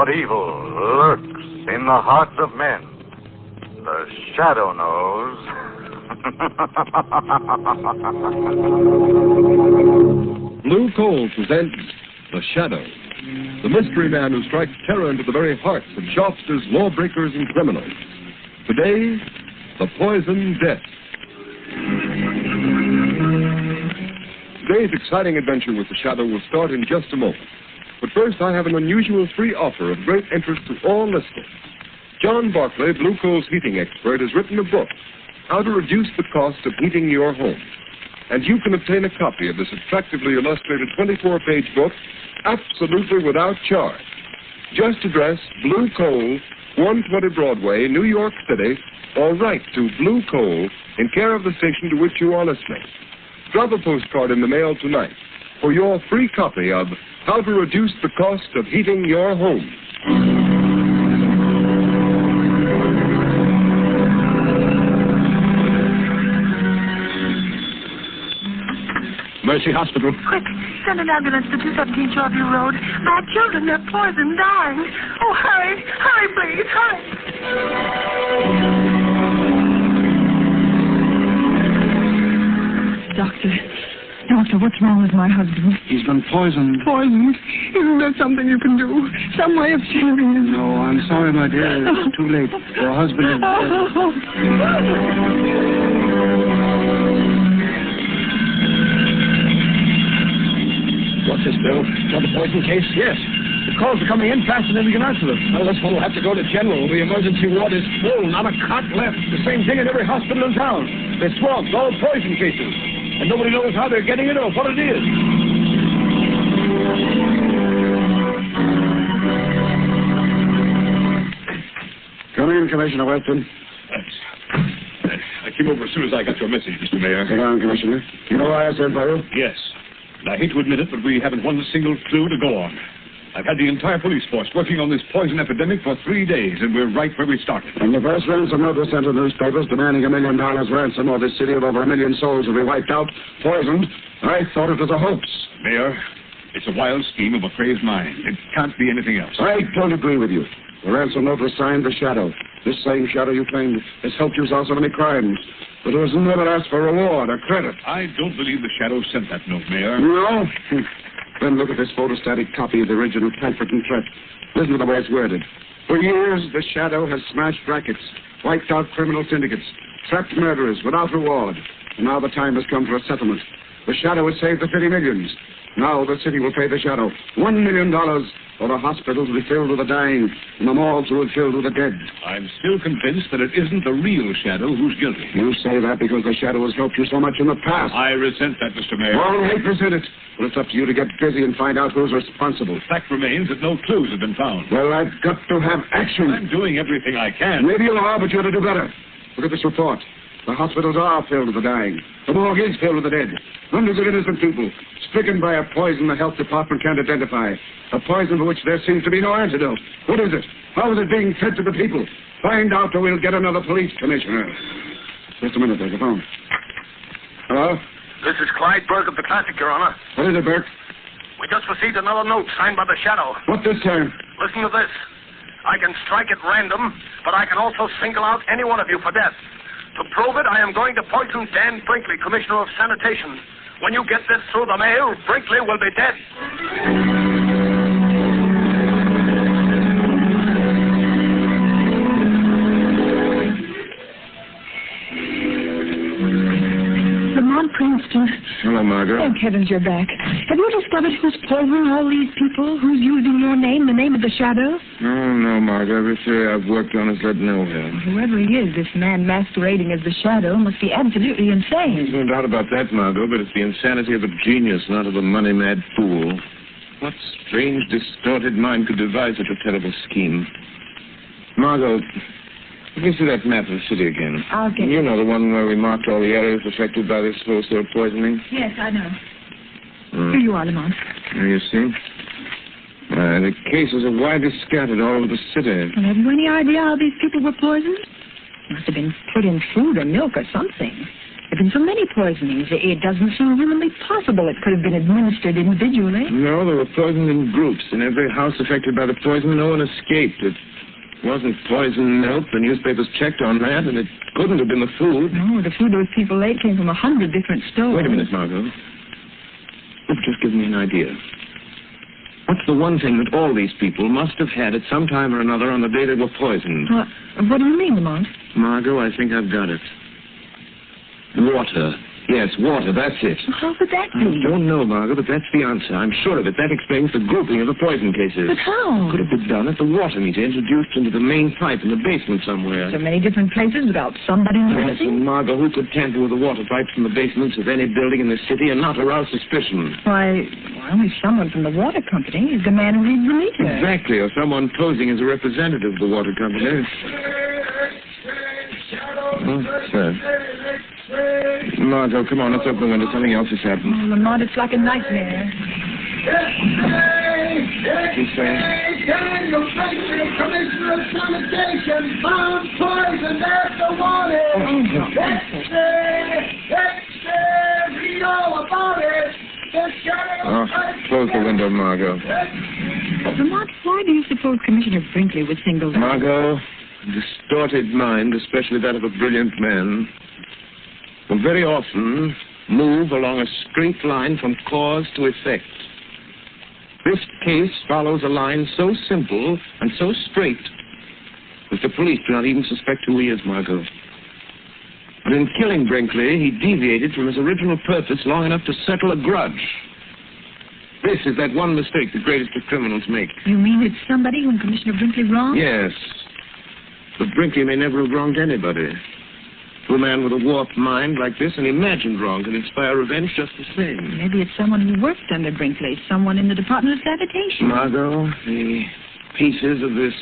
what evil lurks in the hearts of men, the Shadow knows. Blue Coal presents The Shadow, the mystery man who strikes terror into the very hearts of shopsters, lawbreakers, and criminals. Today, the Poison Death. Today's exciting adventure with The Shadow will start in just a moment. But first, I have an unusual free offer of great interest to all listeners. John Barclay, Blue Coal's heating expert, has written a book, How to Reduce the Cost of Heating Your Home. And you can obtain a copy of this attractively illustrated 24-page book absolutely without charge. Just address Blue Coal, 120 Broadway, New York City, or write to Blue Coal in care of the station to which you are listening. Drop a postcard in the mail tonight for your free copy of How to Reduce the Cost of Heating Your Home. Mercy Hospital. Quick, send an ambulance to 217 Shoreview Road. My children, they're poisoned, dying. Oh, hurry, hurry, please, hurry. Doctor, what's wrong with my husband? He's been poisoned. Poisoned? Isn't there something you can do? Some way of saving him? No, I'm sorry, my dear. It's too late. Your husband is dead. What's this, Bill? Is that the poison case? Yes. The calls are coming in faster than we can answer them. Well, this one will have to go to General. The emergency ward is full. Not a cot left. The same thing in every hospital in town. They're swamped, all poison cases. And nobody knows how they're getting it or what it is. Come in, Commissioner Weston. I came over as soon as I got your message, Mr. Mayor. Sit down, Commissioner. You know why I sent for you? Yes. And I hate to admit it, but we haven't one single clue to go on. I've had the entire police force working on this poison epidemic for 3 days, and we're right where we started. When the first ransom note was sent to the newspapers demanding $1 million ransom, or this city of over 1 million souls will be wiped out, poisoned, I thought it was a hoax. Mayor, it's a wild scheme of a crazed mind. It can't be anything else. I don't agree with you. The ransom note was signed The Shadow. This same Shadow you claimed has helped you solve so many crimes. But it was never asked for reward or credit. I don't believe the Shadow sent that note, Mayor. No? Then look at this photostatic copy of the original pamphlet and threat. Listen to the way it's worded. For years, the Shadow has smashed rackets, wiped out criminal syndicates, trapped murderers without reward. And now the time has come for a settlement. The Shadow has saved the city millions. Now the city will pay the Shadow $1 million, or the hospitals will be filled with the dying, and the morgues will be filled with the dead. I'm still convinced that it isn't the real Shadow who's guilty. You say that because the Shadow has helped you so much in the past. I resent that, Mr. Mayor. All right, resent it. But it's up to you to get busy and find out who's responsible. The fact remains that no clues have been found. Well, I've got to have action. I'm doing everything I can. Maybe you are, but you ought to do better. Look at this report. The hospitals are filled with the dying. The morgue is filled with the dead. Hundreds of innocent people, stricken by a poison the health department can't identify. A poison for which there seems to be no antidote. What is it? How is it being fed to the people? Find out or we'll get another police commissioner. Just a minute, there's a phone. Hello? This is Clyde Burke of the Classic, Your Honor. What is it, Burke? We just received another note signed by the Shadow. What this time? Listen to this. I can strike at random, but I can also single out any one of you for death. To prove it, I am going to poison Dan Brinkley, Commissioner of Sanitation. When you get this through the mail, Brinkley will be dead. Lamont Princeton. Hello, Margaret. Thank heavens you're back. Have you discovered who's poisoning all these people? Who's using your name, the name of the Shadow? No, Margaret. Every theory I've worked on has led nowhere. Whoever he is, this man masquerading as the Shadow must be absolutely insane. There's no doubt about that, Margot, but it's the insanity of a genius, not of a money-mad fool. What strange, distorted mind could devise such a terrible scheme? Margot, let me see that map of the city again. I'll get You know, the one where we marked all the areas affected by this wholesale poisoning? Yes, I know. Here you are, Lamont. There you see. The cases are widely scattered all over the city. Well, have you any idea how these people were poisoned? Must have been put in food or milk or something. There have been so many poisonings. It doesn't seem humanly possible it could have been administered individually. No, there were poisons in groups. In every house affected by the poison, no one escaped. It wasn't poisoned milk. The newspapers checked on that, and it couldn't have been the food. No, the food those people ate came from 100 different stores. Wait a minute, Margot. You've just given me an idea. What's the one thing that all these people must have had at some time or another on the day they were poisoned? What do you mean, Lamont? Margot, I think I've got it. Water. Yes, water, that's it. How could that be? I don't know, Margot, but that's the answer. I'm sure of it. That explains the grouping of the poison cases. But how? Could have been done at the water meter, introduced into the main pipe in the basement somewhere. So many different places without somebody Yes, noticing? and Margot, who could tamper with the water pipes from the basements of any building in the city and not arouse suspicion? Why, only someone from the water company is the man who reads the meter. Exactly, or someone posing as a representative of the water company. Oh, sir. Margot, come on, let's open the window. Something else has happened. Oh, Lamont, it's like a nightmare. She's saying. Daniel Brinkley, Commissioner of Sanitation, found poison after water. Read all about it. Oh, close the window, Margot. Lamont, why do you suppose Commissioner Brinkley was singled out? Margot, a distorted mind, especially that of a brilliant man, will very often move along a straight line from cause to effect. This case follows a line so simple and so straight that the police do not even suspect who he is, Margot. But in killing Brinkley, he deviated from his original purpose long enough to settle a grudge. This is that one mistake the greatest of criminals make. You mean it's somebody whom Commissioner Brinkley wronged? Yes. But Brinkley may never have wronged anybody. To a man with a warped mind like this, an imagined wrong can inspire revenge just the same. Maybe it's someone who worked under Brinkley, someone in the Department of Sanitation. Margot, the pieces of this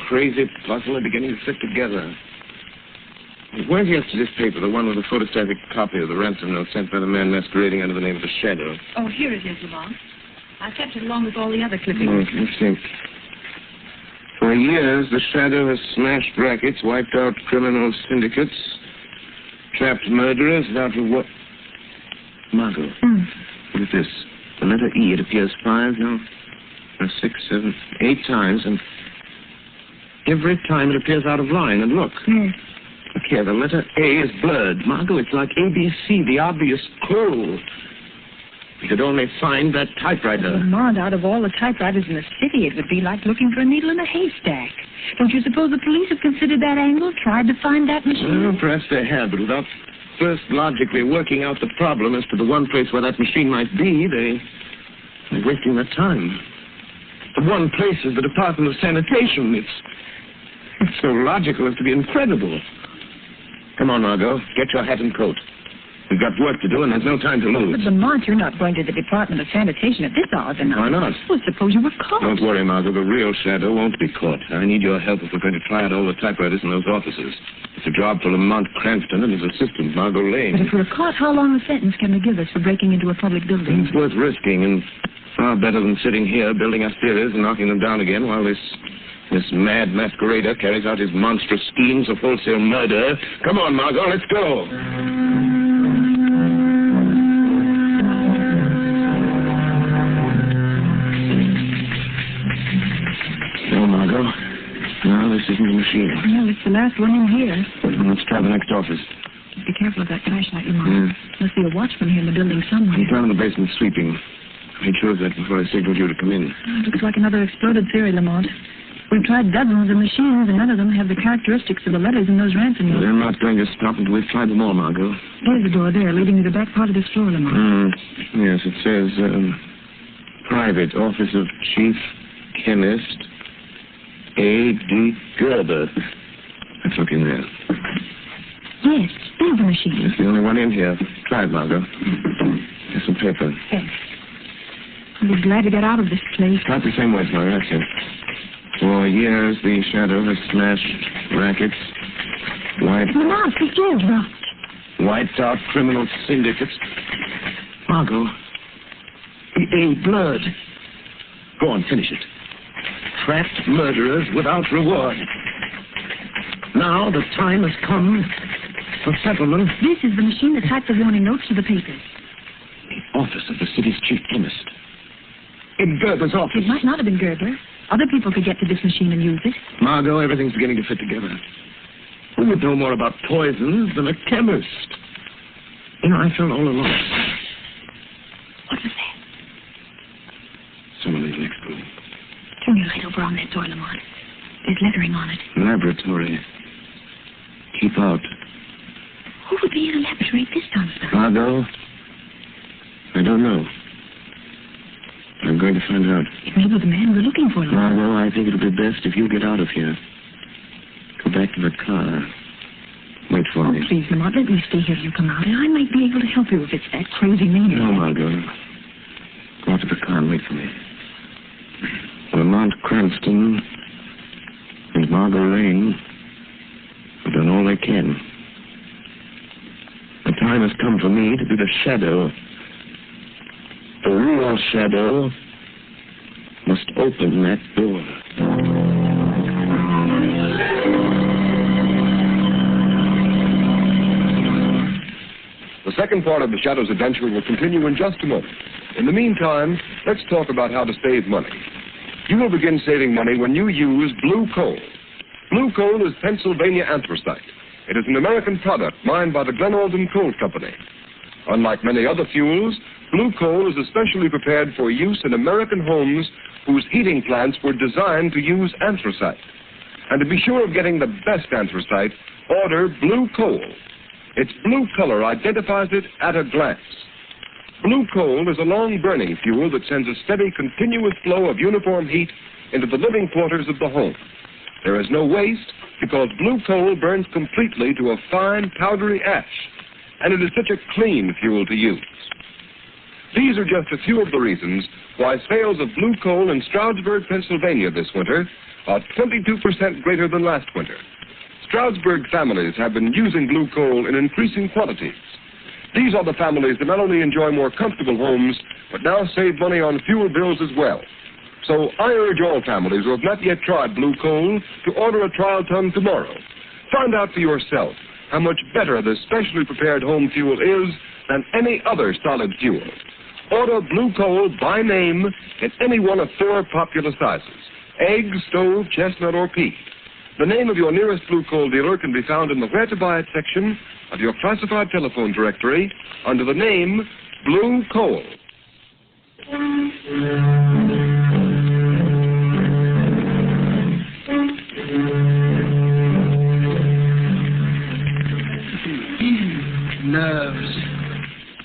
crazy puzzle are beginning to fit together. Where's yesterday's paper, the one with the photostatic copy of the ransom note sent by the man masquerading under the name of the Shadow? Oh, here it is, Lamont. I kept it along with all the other clippings. Let's see. For years, the Shadow has smashed rackets, wiped out criminal syndicates, trapped murderers without reward. Margot, look at this. The letter E, it appears 5, no, 6, 7, 8 times, and every time it appears out of line. And look. Look here, the letter A is blurred. Margot, it's like ABC, the obvious clue. We could only find that typewriter. Lamont, out of all the typewriters in the city, it would be like looking for a needle in a haystack. Don't you suppose the police have considered that angle, tried to find that machine? Well, perhaps they have, but without first logically working out the problem as to the one place where that machine might be, they're wasting their time. The one place is the Department of Sanitation. It's so logical as to be incredible. Come on, Margot. Get your hat and coat. We've got work to do, and there's no time to lose. But, Lamont, you're not going to the Department of Sanitation at this hour of the night. Why not? Well, suppose you were caught. Don't worry, Margot. The real Shadow won't be caught. I need your help if we're going to try out all the typewriters in those offices. It's a job for Lamont Cranston and his assistant, Margot Lane. But if we're caught, how long a sentence can they give us for breaking into a public building? It's worth risking, and far better than sitting here building upstairs and knocking them down again while this mad masquerader carries out his monstrous schemes of wholesale murder. Come on, Margot, let's go. No, Margot. No, this isn't the machine. No, it's the last one in here. Let's try the next office. Be careful of that flashlight, Lamont. Must be a watchman here in the building somewhere. I'm down in the basement sweeping. I made sure of that before I signaled you to come in. Looks like another exploded theory, Lamont. We've tried dozens of machines, and none of them have the characteristics of the letters in those ransom notes. They're not going to stop until we've tried them all, Margot. There's a door there, leading to the back part of this floor, Lamont. Yes, it says, Private Office of Chief Chemist A.D. Gerber. Let's look in there. Yes, there's the machine. It's the only one in here. Try it, Margot. Here's some paper. Thanks. I'll be glad to get out of this place. Start the same words, Margot. That's it. For years, the Shadow has smashed rackets, Lamont, the jail's rocked. wiped out criminal syndicates. Margot, the A blurred. Go on, finish it. Trapped murderers without reward. Now the time has come for settlement. This is the machine that types the warning notes to the papers. The office of the city's chief chemist. In Gerber's office. It might not have been Gerber. Other people could get to this machine and use it. Margot, everything's beginning to fit together. Who would know more about poisons than a chemist? You know, I felt all alone. What was that? Someone in the next room. Turn your light over on that door, Lamont. There's lettering on it. Laboratory. Keep out. Who would be in a laboratory at this time of night? Margot? I don't know. I'm going to find out. It may be the man we're looking for, Lamont. Margot, I think it'll be best if you get out of here. Go back to the car. Wait for Oh, me. please, Lamont, let me stay here till you come out, and I might be able to help you if it's that crazy maniac. No, Margot. Go out to the car and wait for me. Lamont Cranston and Margot Lane have done all they can. The time has come for me to be the shadow. The real shadow must open that door. The second part of the Shadow's adventure will continue in just a moment. In the meantime, let's talk about how to save money. You will begin saving money when you use blue coal. Blue coal is Pennsylvania anthracite. It is an American product mined by the Glen Alden Coal Company. Unlike many other fuels, blue coal is especially prepared for use in American homes whose heating plants were designed to use anthracite. And to be sure of getting the best anthracite, order blue coal. Its blue color identifies it at a glance. Blue coal is a long-burning fuel that sends a steady, continuous flow of uniform heat into the living quarters of the home. There is no waste because blue coal burns completely to a fine, powdery ash, and it is such a clean fuel to use. These are just a few of the reasons why sales of blue coal in Stroudsburg, Pennsylvania this winter are 22% greater than last winter. Stroudsburg families have been using blue coal in increasing quantities. These are the families that not only enjoy more comfortable homes, but now save money on fuel bills as well. So I urge all families who have not yet tried blue coal to order a trial ton tomorrow. Find out for yourself how much better this specially prepared home fuel is than any other solid fuel. Order blue coal by name in any one of 4 popular sizes: egg, stove, chestnut, or peat. The name of your nearest blue coal dealer can be found in the Where to Buy It section of your classified telephone directory under the name Blue Coal.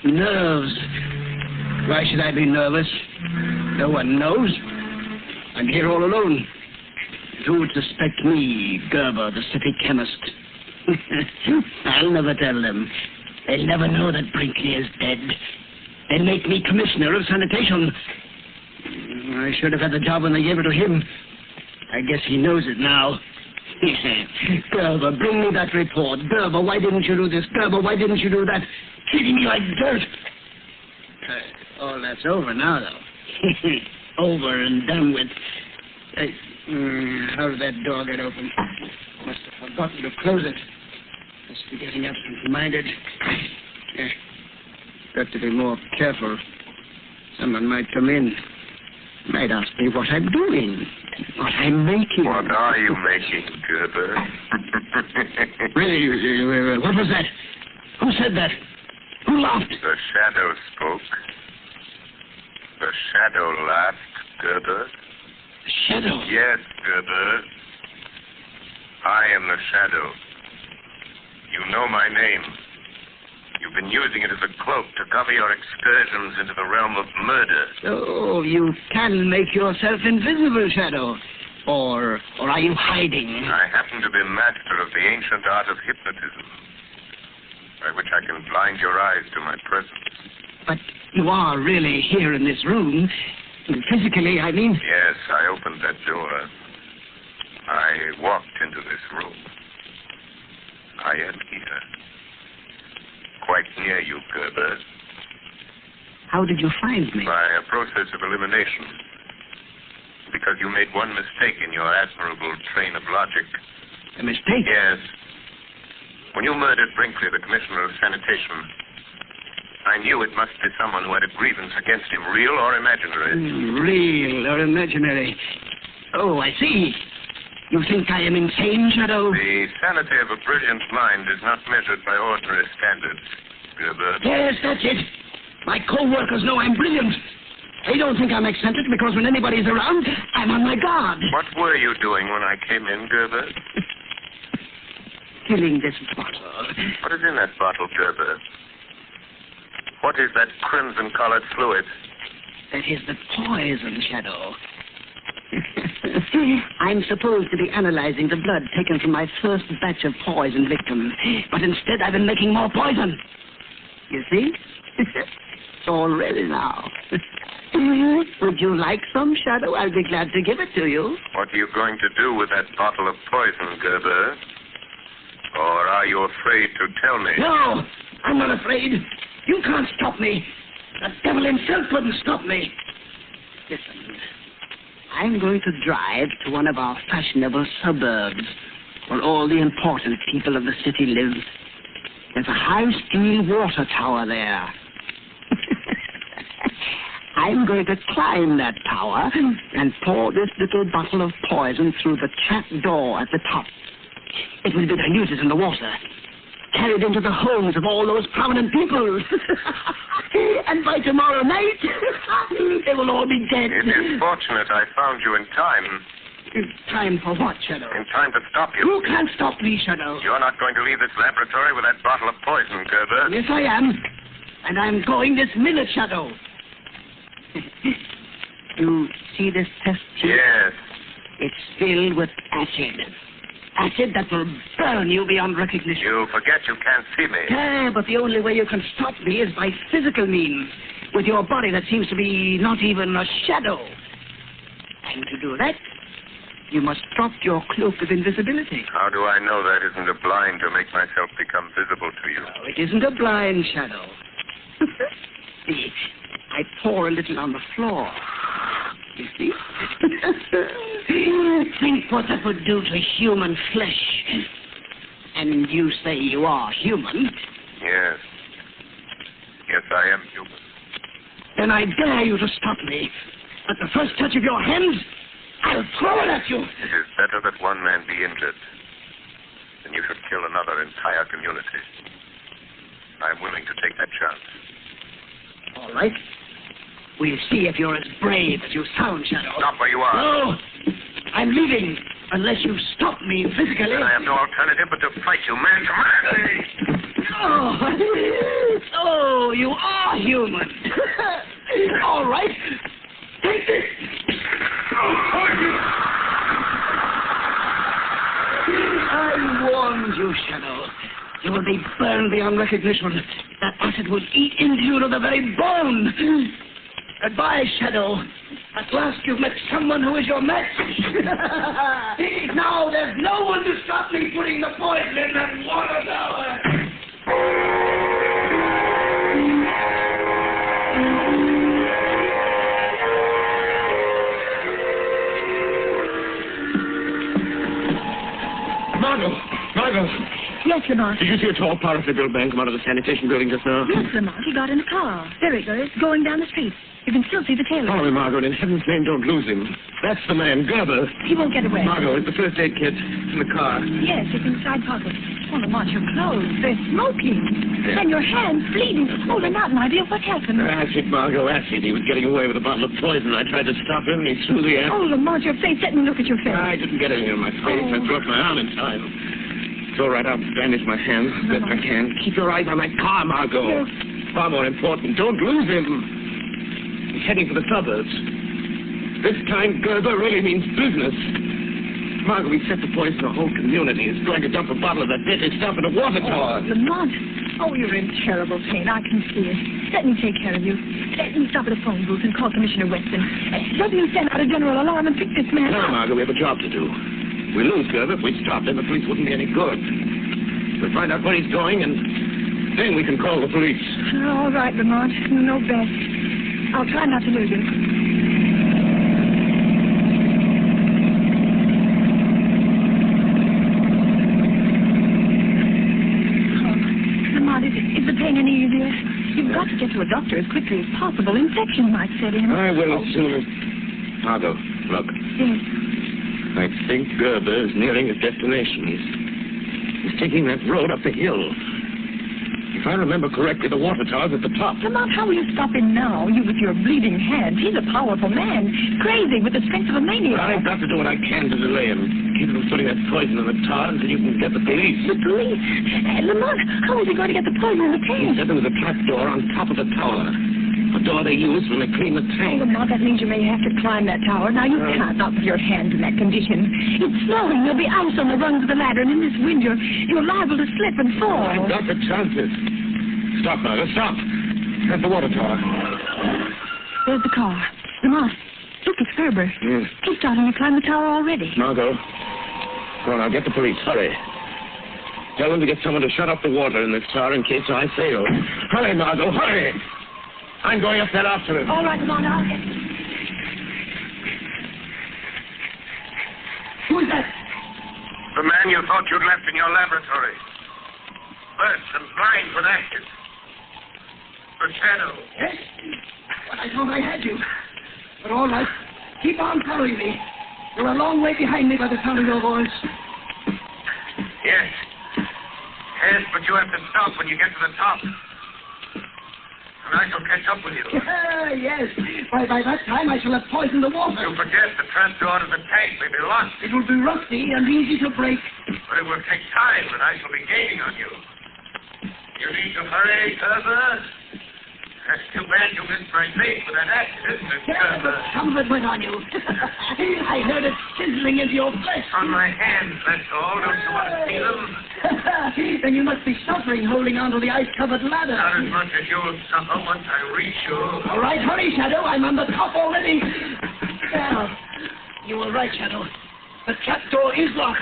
Nerves. Why should I be nervous? No one knows. I'm here all alone. Who would suspect me, Gerber, the city chemist? I'll never tell them. They'll never know that Brinkley is dead. They'll make me commissioner of sanitation. I should have had the job when they gave it to him. I guess he knows it now. Gerber, bring me that report. Gerber, why didn't you do this? Gerber, why didn't you do that? Treating me like dirt. All that's over now, though. Over and done with. How did that door get open? Must have forgotten to close it. Must be getting absent-minded. Got to be more careful. Someone might come in. Might ask me what I'm doing. What I'm making. What are you making, Gerber? Really? What was that? Who said that? Who laughed? The shadow spoke. The shadow laughed, Gerber. The shadow? Yes, Gerber. I am the shadow. You know my name. You've been using it as a cloak to cover your excursions into the realm of murder. Oh, you can make yourself invisible, Shadow. Or are you hiding? I happen to be master of the ancient art of hypnotism, by which I can blind your eyes to my presence. But you are really here in this room. Physically, I mean. Yes, I opened that door. I walked into this room. I am here. Quite near you, Gerber. How did you find me? By a process of elimination. Because you made one mistake in your admirable train of logic. A mistake? Yes. When you murdered Brinkley, the Commissioner of Sanitation, I knew it must be someone who had a grievance against him, real or imaginary. Real or imaginary? Oh, I see. You think I am insane, Shadow? The sanity of a brilliant mind is not measured by ordinary standards, Gerber. Yes, that's it. My co-workers know I'm brilliant. They don't think I'm eccentric because when anybody's around, I'm on my guard. What were you doing when I came in, Gerber? Filling this bottle. What is in that bottle, Gerber? What is that crimson-colored fluid? That is the poison, Shadow. I'm supposed to be analyzing the blood taken from my first batch of poison victims, but instead I've been making more poison. You see? It's all ready now. Would you like some, Shadow? I'll be glad to give it to you. What are you going to do with that bottle of poison, Gerber? Or are you afraid to tell me? No, I'm not afraid. You can't stop me. The devil himself couldn't stop me. Listen, I'm going to drive to one of our fashionable suburbs where all the important people of the city live. There's a high steel water tower there. I'm going to climb that tower and pour this little bottle of poison through the trap door at the top. It will be diluted in the water, carried into the homes of all those prominent people. And by tomorrow night, they will all be dead. It is fortunate I found you in time. Time for what, Shadow? In time to stop you. You can't stop me, Shadow. You're not going to leave this laboratory with that bottle of poison, Gerber. Yes, I am. And I'm going this minute, Shadow. You see this test tube? Yes. It's filled with acid. Acid that will burn you beyond recognition. You forget you can't see me. Yeah, but the only way you can stop me is by physical means, with your body that seems to be not even a shadow. And to do that, you must drop your cloak of invisibility. How do I know that isn't a blind to make myself become visible to you? No, it isn't a blind shadow. See, I pour a little on the floor. You see? Think what that would do to human flesh. And you say you are human. Yes. Yes, I am human. Then I dare you to stop me. At the first touch of your hands, I'll throw it at you. It is better that one man be injured than you should kill another entire community. I'm willing to take that chance. All right. We'll see if you're as brave as you sound, Shadow. Stop where you are. No! I'm leaving unless you stop me physically. Then I have no alternative but to fight you man to man. Oh, you are human. All right. Take this. I warned you, Shadow. You will be burned beyond recognition. That acid will eat into you to the very bone. Goodbye, Shadow. At last you've met someone who is your match. Now there's no one to stop me putting the poison in that water tower. Margot. Yes, Lamont. Did you see a tall, powerfully built man come out of the sanitation building just now? Yes, Lamont. He got in a car. There he goes, going down the street. You can still see the tail. Follow me, Margot. In heaven's name, don't lose him. That's the man, Gerber. He won't get away. Margot, it's the first aid kit. It's in the car. Yes, it's in the side pocket. Oh, Lamont, your clothes. They're smoking. And your hands bleeding. Oh, they're not an idea of what happened. Acid, Margot, acid. He was getting away with a bottle of poison. I tried to stop him, and he threw the acid. Oh, Lamont, your face. Let me look at your face. I didn't get anything on my face. I threw up my arm in time. It's all right. I'll bandage my hands best I can. Keep your eyes on that car, Margot. Yes. Far more important. Don't lose him. He's heading for the suburbs. This time, Gerber really means business. Margot, we set the poison to the whole community. He's going to dump a bottle of that deadly stuff in a water tower. Lamont. Oh, you're in terrible pain. I can see it. Let me take care of you. Let me stop at a phone booth and call Commissioner Weston. Doesn't he send out a general alarm and pick this man No, up? Margot, we have a job to do. We lose Gerber. If we stop him, the police wouldn't be any good. We'll find out where he's going, and then we can call the police. All right, Lamont. You know best. I'll try not to lose him. not to get to a doctor as quickly as possible. Infection might set in. I will soon. Margot, look. Yes. I think Gerber is nearing his destination. He's taking that road up the hill. If I remember correctly, the water tower's at the top. Lamont, how will you stop him now? You with your bleeding hands. He's a powerful man. Crazy with the strength of a maniac. I've got to do what I can to delay him. Keep him from putting that poison in the tower until you can get the police. The police? Lamont, how is he going to get the poison in the He tank? said there was a trap door on top of the tower. A door they use when they clean the tank. Lamont, that means you may have to climb that tower. Now, you can't, not with your hands in that condition. It's snowing. There'll be ice on the rungs of the ladder, and in this wind, you're liable to slip and fall. I've got the chances. Stop, Margot, stop. At the water tower. There's the car. Lamont, look, it's Gerber. Yes. He's starting to climb the tower already. Margot. Go on, I'll get the police. Hurry. Tell them to get someone to shut up the water in this tower in case I fail. Hurry, Margot, hurry. I'm going up there after him. All right, Lamont, I'll get... Who is that? The man you thought you'd left in your laboratory. Burnt and blind with ashes. The shadow. Yes? But I thought I had you. But all right. Keep on following me. You're a long way behind me by the sound of your voice. Yes. Yes, but you have to stop when you get to the top. And I shall catch up with you. Yes. By that time, I shall have poisoned the water. You forget the trap door to the tank may be locked. It will be rusty and easy to break. But it will take time, and I shall be gaining on you. You need to hurry, Gerber. That's too bad you missed my face with that accident, Gerber. Some of it went on you. I heard it sizzling into your flesh. On my hands, that's all. Don't you want to see them? Then you must be suffering holding onto the ice-covered ladder. Not as much as you'll suffer once I reach you. All right, hurry, Shadow. I'm on the top already. Well, you were right, Shadow. The trap door is locked.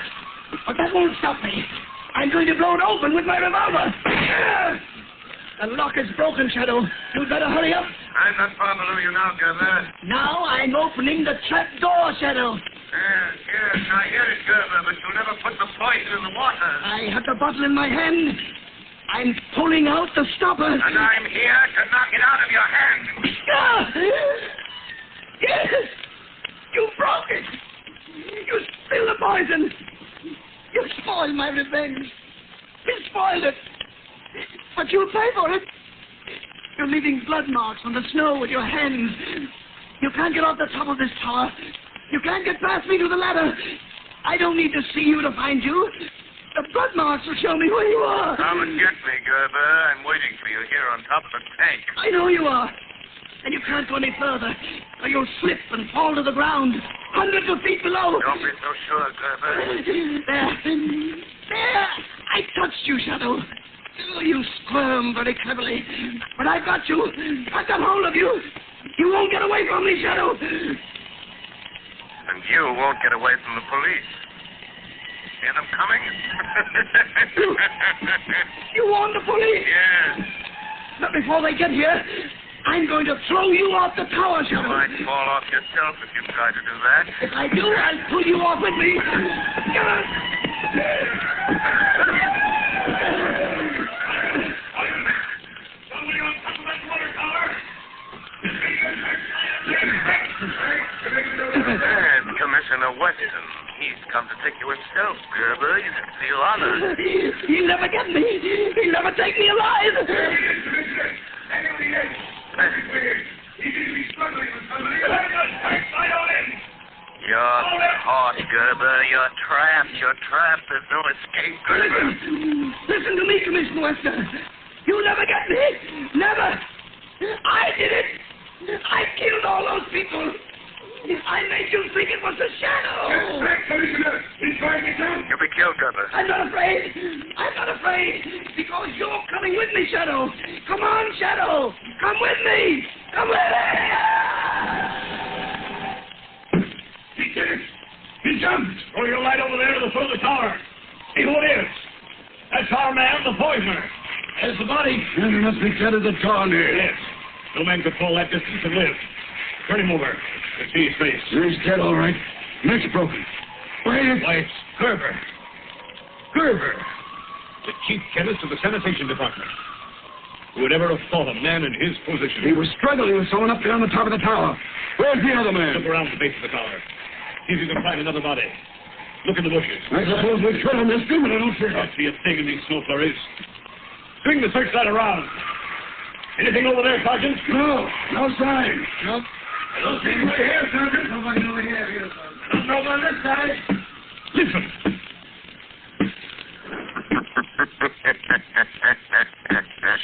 But that won't stop me. I'm going to blow it open with my revolver. The lock is broken, Shadow. You'd better hurry up. I'm not far below you now, Gerber. Now I'm opening the trap door, Shadow. Yes, I hear it, Gerber, but you'll never put the poison in the water. I have the bottle in my hand. I'm pulling out the stopper. And I'm here to knock it out of your hand. Ah! Yes! You broke it! You spilled the poison! You spoiled my revenge! You spoiled it! But you'll pay for it! You're leaving blood marks on the snow with your hands. You can't get off the top of this tower. You can't get past me to the ladder. I don't need to see you to find you. The blood marks will show me where you are. Come and get me, Gerber. I'm waiting for you here on top of the tank. I know you are. And you can't go any further, or you'll slip and fall to the ground, hundreds of feet below. Don't be so sure, Gerber. There! I touched you, Shadow. Oh, you squirm very cleverly. But I've got you. I've got hold of you. You won't get away from me, Shadow. And you won't get away from the police. Hear them coming? You warn the police? Yes. But before they get here, I'm going to throw you off the tower, You Shadow. might fall off yourself if you try to do that. If I do, I'll pull you off with me. And Commissioner Weston, he's come to take you himself, Gerber. You should feel honored. He'll never get me. He'll never take me alive. You're caught, Gerber. You're trapped. You're trapped. There's no escape, Gerber. Listen to me, Commissioner Weston. You'll never get me. Never. I did it. I killed all those people. I made you think it was the shadow. Commissioner. He's trying to jump. You'll be killed, Gerber. I'm not afraid. I'm not afraid. Because you're coming with me, Shadow. Come on, Shadow. Come with me. Come with me. He did it. He jumped. Throw your light over there to the foot of the tower. See who it is. That's our man, the poisoner. There's the body. He must be dead as a tornado. Yes. No man could fall that distance and live. Turn him over. Let's see his face. He's dead, all right. Neck's broken. Why, it's Gerber. Gerber. The chief chemist of the sanitation department. Who would ever have thought a man in his position? He was struggling with someone up there on the top of the tower. Where's the other man? Look around the base of the tower. See if you can find another body. Look in the bushes. I suppose we could on this gun, but I don't see Can't see a thing in these snow flurries. Swing the searchlight around. Anything over there, Sergeant? No sign. Nope. I don't see anybody here, Sergeant. Nobody over here. Nothing over on this side. Listen.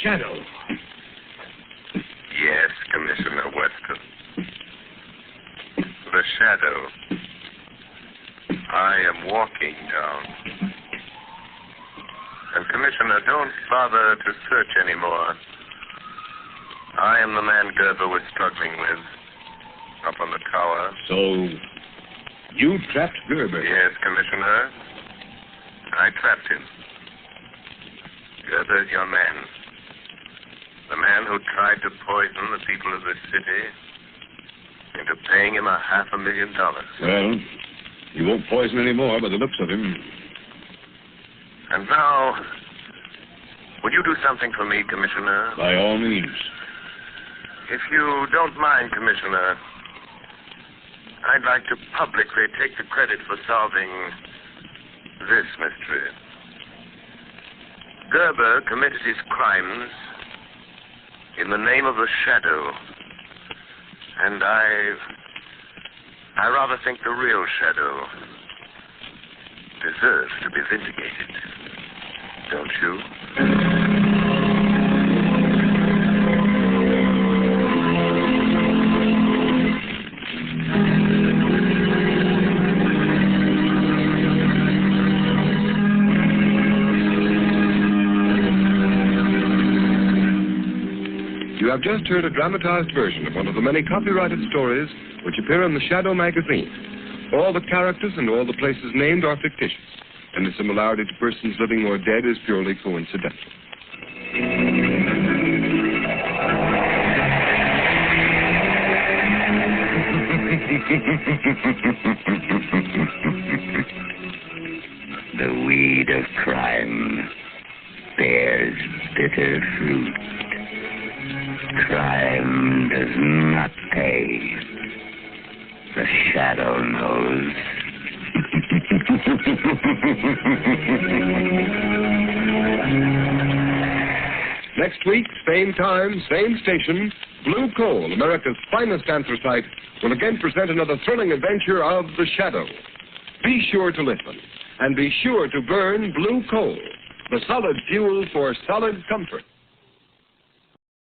Shadow. Yes, Commissioner Weston. The shadow. I am walking down. And, Commissioner, don't bother to search anymore. I am the man Gerber was struggling with up on the tower. So, you trapped Gerber? Yes, Commissioner. I trapped him. Gerber's your man. The man who tried to poison the people of this city into paying him $500,000. Well, he won't poison any more by the looks of him. And now, would you do something for me, Commissioner? By all means. If you don't mind, Commissioner, I'd like to publicly take the credit for solving this mystery. Gerber committed his crimes in the name of the shadow. And I rather think the real shadow deserves to be vindicated. Don't you? You have just heard a dramatized version of one of the many copyrighted stories which appear in the Shadow magazine. All the characters and all the places named are fictitious, and the similarity to persons living or dead is purely coincidental. The weed of crime bears bitter fruit. Crime does not pay. The shadow knows. Next week, same time, same station, Blue Coal, America's finest anthracite, will again present another thrilling adventure of The Shadow. Be sure to listen, and be sure to burn Blue Coal, the solid fuel for solid comfort.